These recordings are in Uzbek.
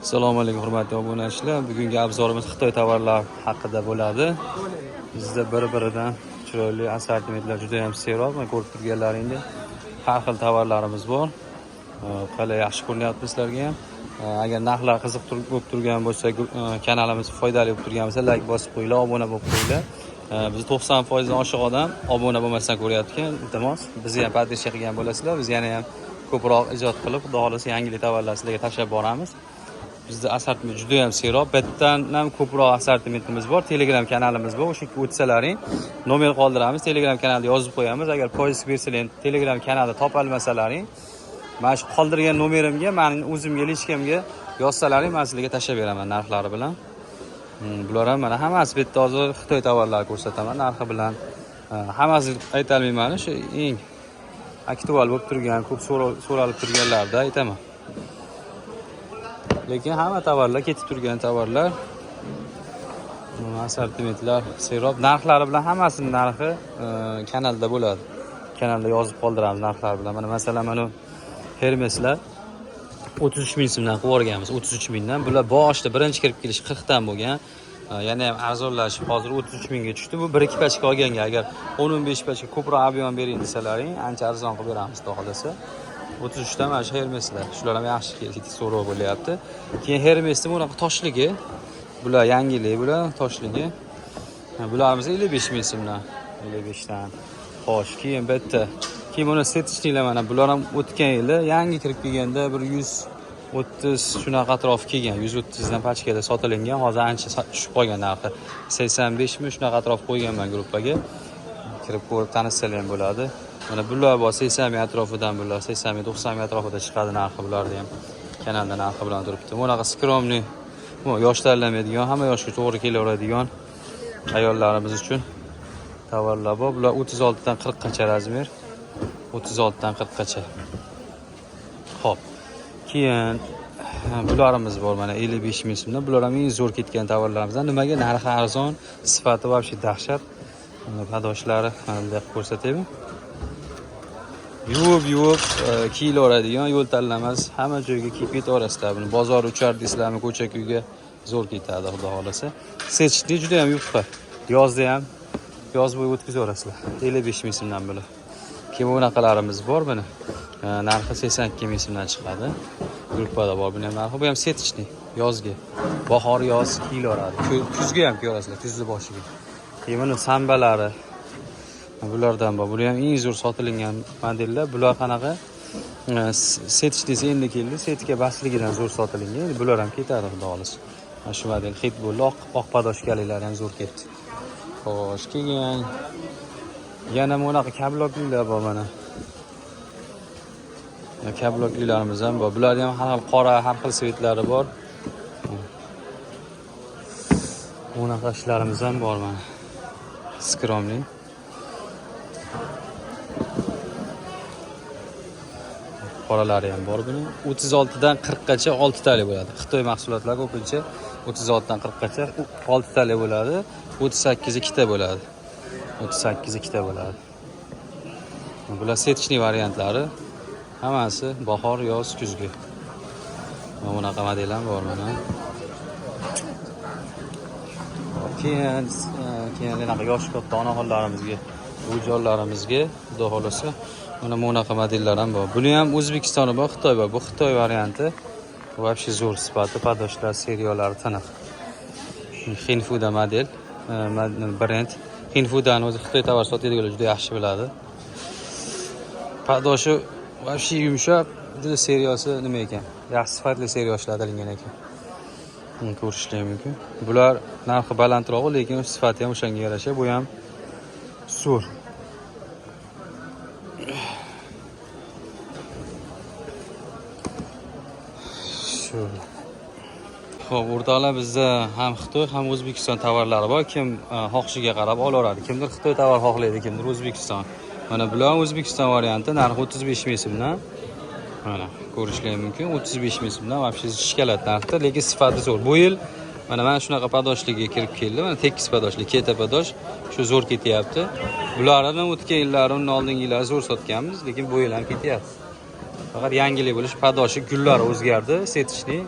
Assalomu alaykum hurmatli obunachilar. Bugungi obzorimiz Xitoy tovarlari haqida bo'ladi. Bizda bir-biridan chiroyli assortimentlar juda ham seroq. Mana ko'rib turganlaringdek har xil tovarlarimiz bor. Qalay yaxshi ko'ryapti sizlarga ham. Agar narxlar qiziq bo'lib turgan bo'lsa, kanalimiz foydali bo'lib turgan bo'lsa, like bosib qo'yinglar, obuna bo'lib qo'yinglar. Biz 90% dan oshiq odam obuna bo'lmasdan ko'rayotgan. Iltimos, bizni ham podpishka qilgan bo'lasizlar. Biz yana ham ko'proq ijod qilib, xudo xolasa yangilik tovarlar sizlarga tashlab boramiz. Bizda assortiment juda ham seroq. Bittadan ham ko'proq assortimentimiz bor. Telegram kanalimiz bor. O'sha yerga o'tsalaring, nomer qoldiramiz. Telegram kanalda yozib qo'yamiz. Agar poyezd bersalar, Telegram kanalda topolmasalaring, mana shu qoldirgan nomerimga, mening o'zimga lichkamga yozsalaring, men sizlarga tashlab beraman narxlari bilan. Bular ham mana hammasi bitta hozir Xitoy tovarlari ko'rsataman narxi bilan. Hammasi ayta olmayman, shu eng aktual bo'lib turgan, ko'p so'ralib turganlarda aytaman. Lekin hamma tovarlar ketib turgan tovarlar, assortimentlar seroq. Narxlari bilan hammasining narxi kanalda bo'ladi. Kanalda yozib qoldiramiz narxlar bilan. Mana masalan, mana Hermeslar 33 ming so'mdan qilib o'rganmiz. 33 mingdan. Bular boshida birinchi kirib kelish 40 dan bo'lgan. Yana ham arzonlashib hozir 33 mingga tushdi. Bu 1-2 pachka olganga agar 10-15 pachka ko'proq ob'yom bering desalaring, ancha arzon qilib beramiz, xudo xolasa. 33 dan mana shu Hermeslar. Shular ham yaxshi so'roq bo'lyapti. Keyin Hermesning bunaqa toshligi. Bular yangilik, bular toshligi. Bularimiz 55 ming so'mdan. 55 dan. Xo'sh, keyin bitta. Keyin buni setishnilar mana bular ham o'tgan yili yangi kirib kelganda 130 shunaqa atrof kelgan. 130 dan pachkada sotilingan. Hozir ancha tushib qolgan narxi. 85 ming shunaqa atrof qo'yganman gruppaga. Kirib ko'rib tanishsalar ham bo'ladi. Mana bular bor 80 ming atrofidan, bular 80 ming 90 ming atrofida chiqadi narxi, bularni ham kanalda narxi bilan turibdi. Bunaqa skromniy, bu yosh tanlamaydigan, hamma yoshga to'g'ri kelaveradigan ayollarimiz uchun tovarlar bor. Bular 36 dan 40 gacha razmer. 36 dan 40 gacha. Xo'p. Keyin bularimiz bor mana 55 ming so'mdan. Bular ham eng zo'r ketgan tovarlarimizdan. Nimaga? Narxi arzon, sifati вообще dahshat. Padoshlari bunday ko'rsataymi? Yuvib kiyilaveradigan, yo'l tanlamas, hamma joyga kiyib ketaverasizlar. Buni bozor uchar deysizlarmi, ko'cha-kuyga zo'r ketadi, xudo xolasa. Sechishni juda ham yupqa. Yozda ham yoz bo'yi o'tkazaverasizlar. 55 ming so'mdan bular. Keyin bunaqalarimiz bor buni. Narxi 82 ming so'mdan chiqadi. Gruppada bor buni ham narxi. Bu ham sechishni yozga. Bahor, yoz kiyilaveradi. Kuzga ham kiyaverasizlar, kuzni boshiga. Keyin buni sambalari. Bulardan bor. Bular ham eng zo'r sotilgan modellar. Bular qanaqa? Setish desa endi keldi. Setga basligidan zo'r sotilgan. Bular ham ketadi, xudo xolasa. Mana shu model hit bo'ldi. Oq padoshkalilar ham zo'r ketdi. Xo'sh, keyin yana bunaqa kabloklilar bor mana. Kabloklilarimiz ham bor. Bular ham har xil qora, har xil svetlari bor. Bunaqa ishlarimiz ham bor mana. Skromniy. Qoralari ham bor buni. 36 dan 40 gacha 6 tali bo'ladi. Xitoy mahsulotlari ko'pincha 36 dan 40 gacha 6 tali bo'ladi. 38 ikkita bo'ladi. 38 ikkita bo'ladi. Bular setishni variantlari. Hammasi bahor, yoz, kuzgi. Mana bunaqa model ham bor mana. Keyin yana yosh katta onaxonlarimizga, o'jollarimizga, xudo xolasa mana bunaqa modellar ham bor. Buni ham O'zbekistoni bor, Xitoy bor. Bu Xitoy varianti. Вообще zo'r sifati, padoshlar, seriyalari tiniq. Xinfuda model, brend. Xinfudan o'zi Xitoy tovar sotadiganlar juda yaxshi biladi. Padoshi вообще yumshoq, juda seriyasi nima ekan? Yaxshi sifatli seriya ishlatilgan ekan. Ko'rishlar mumkin. Bular narxi balandroq, lekin sifati ham o'shanga yarasha. Bu ham zo'r. Xo'p, o'rtoqlar, bizda ham Xitoy, ham O'zbekiston tovarlari bor. Kim xohishiga qarab olaveradi. Kimdir Xitoy tovar xohlaydi, kimdir O'zbekiston. Mana bular O'zbekiston varianti, narxi 35 ming so'mdan. Mana ko'rishlar mumkin. 35 ming so'mdan вообще shikalat narxda, lekin sifati zo'r. Bu yil mana shunaqa padoshligi kirib keldi. Mana tekis padoshli, keta padosh, shu zo'r ketyapti. Bularni o'tgan yillar, undan oldingi yillar zo'r sotganmiz, lekin bu yil ham ketyapti. Faqat yangilik bo'lish, padoshi gullari o'zgardi, setishni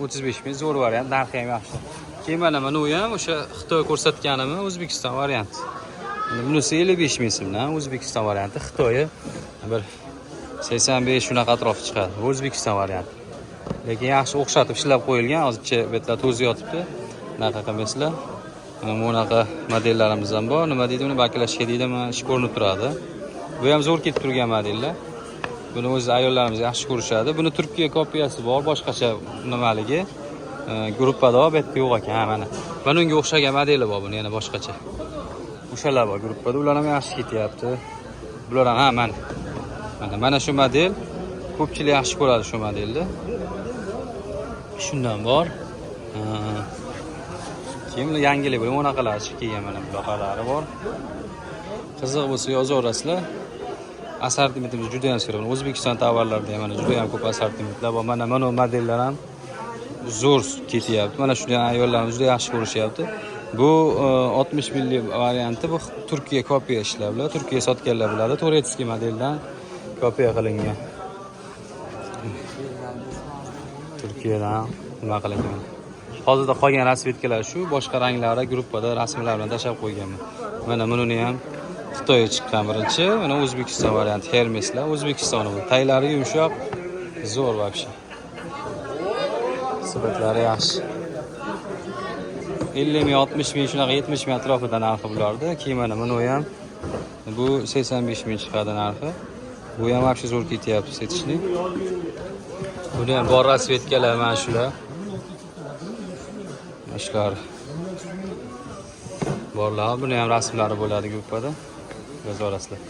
35 ming zo'r variant, narxi ham yaxshi. Keyin mana u ham o'sha Xitoy ko'rsatganimi O'zbekiston varianti. Bunisi 55 ming so'mdan O'zbekiston varianti, Xitoyi bir 85 shunaqa atrof chiqadi. O'zbekiston varianti. Lekin yaxshi o'xshatib ishlab qo'yilgan, hozircha betlar to'zi yotibdi. Bunaqa qilmasizlar. Bunaqa modellarimiz ham bor. Nima deydi, uni baklashga deydi, mana ish ko'rinib turadi. Bu ham zo'r ketib turgan modellar. Buni o'z ayollarimiz yaxshi ko'rishadi. Buni Turkiya kopiyasi bor, boshqacha nimaligi. Gruppada bu yerda yo'q ekan, mana. Mana unga o'xshagan modeli bor buni, yana boshqacha. O'shalar bor gruppada, ular ham yaxshi ketyapti. Bular ham mana shu model. Ko'pchilik yaxshi ko'radi shu modelni. Shundan bor. Keyin yangilik bo'lib, bunaqalar chiqib kelgan, mana bunaqalari bor. Qiziq bo'lsa yozaverasizlar. Assortimentimiz juda ham zo'r. O'zbekiston tovarlarida ham mana juda ham ko'p assortimentlar bor. Mana modellar ham zo'r ketyapti. Mana shuni ayollarimiz juda yaxshi ko'rishyapti. Bu 60 millik varianti, bu Turkiya kopiya ishlar. Turkiya sotganlar biladi. Turetskiy modeldan kopiya qilingan. Turkiyadan nima qilingan. Hozirda qolgan rasvetkalar shu, boshqa ranglari gruppada rasmlar bilan tashab qo'yganman. Mana buni ham Xitoy chiqqan birinchi, mana O'zbekiston varianti Hermeslar, O'zbekiston bu. Taylari yumshoq, zo'r вообще. Sifatlari yaxshi. 50 ming, 60 ming, shunaqa 70 ming atrofida narxi bularda. Keyin mana buni ham bu 85 ming chiqadi narxi. Bu ham вообще zo'r ketyapti setishni. Buni ham bor rasvetkalar mana shular. Ishlar borlar, buni ham rasmlari bo'ladi gruppada. Yozorasizlar.